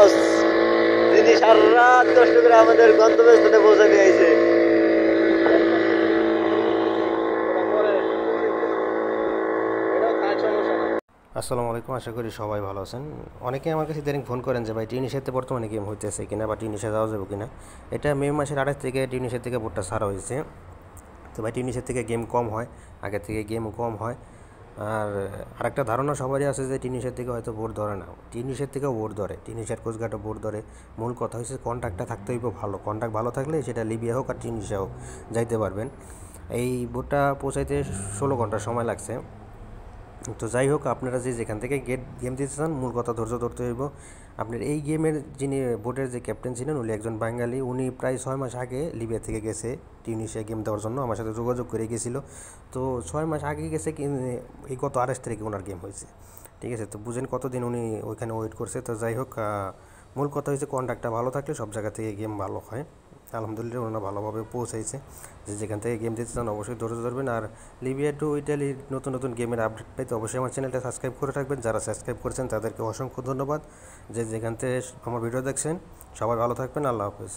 বস, যিনি সারা রাত কষ্ট করে আমাদের গন্তব্যস্থলে পৌঁছে দিয়ে আইছে। আসসালামু আলাইকুম, আশা করি সবাই ভালো আছেন। অনেকে আমার কাছে ইদানিং ফোন করেন যে ভাই টিউনিশিয়াতে বর্তমানে গেম হইতেছে কিনা বা টিউনিশিয়া যাওয়া যাবে কিনা। এটা মে মাসের 28 থেকে টিউনিশিয়া থেকে বোর্ডটা ছাড়া হয়েছে। তো ভাই টিউনিশিয়া থেকে গেম কম হয়, আগে থেকে গেম কম হয়। আর আরেকটা ধারণা সবারই আছে যে টিউনিশিয়ার থেকে হয়তো বোর্ড ধরে না, টিউনিশিয়ার থেকেও বোর্ড ধরে, টিউনিশিয়ার কোস্টগার্ডও বোর্ড ধরে। মূল কথা হচ্ছে কন্ট্যাক্টটা থাকতে হইব ভালো, কন্ট্যাক্ট ভালো থাকলে সেটা লিবিয়া হোক আর টিউনিশিয়া হোক যাইতে পারবেন। এই বোর্ডটা পৌঁছাইতে 16 ঘন্টা সময় লাগছে। তো যাই হোক, আপনারা যেখান থেকে গেম দিতে চান, মূল কথা ধৈর্য ধরতে হইব। আপনার এই গেমের যিনি বোর্ডের যে ক্যাপ্টেন ছিলেন, উনি একজন বাঙালি। উনি প্রায় 6 মাস আগে লিবিয়া থেকে গেছে টিউনিশিয়া গেম দেওয়ার জন্য, আমার সাথে যোগাযোগ করে গেছিলো। তো 6 মাস আগে গেছে, এই গত 28 তারিখে ওনার গেম হয়েছে। ঠিক আছে, তো বুঝেন কতদিন উনি ওইখানে ওয়েট করছে। তো যাই হোক, মূল কথা হচ্ছে কন্ট্যাক্টটা ভালো থাকলে সব জায়গা থেকে গেম ভালো হয়। আলহামদুলিল্লাহ ওনারা ভালোভাবে পৌঁছাইছে। যেখান থেকে গেম দিতে চান অবশ্যই ধৈর্য ধরবেন। আর লিবিয়া টু ইটালির নতুন নতুন গেমের আপডেট পেতে অবশ্যই আমার চ্যানেলটা সাবস্ক্রাইব করে রাখবেন। যারা সাবস্ক্রাইব করেছেন তাদেরকে অসংখ্য ধন্যবাদ। যেখান থেকে আমার ভিডিও দেখছেন, সবাই ভালো থাকবেন। আল্লাহ হাফেজ।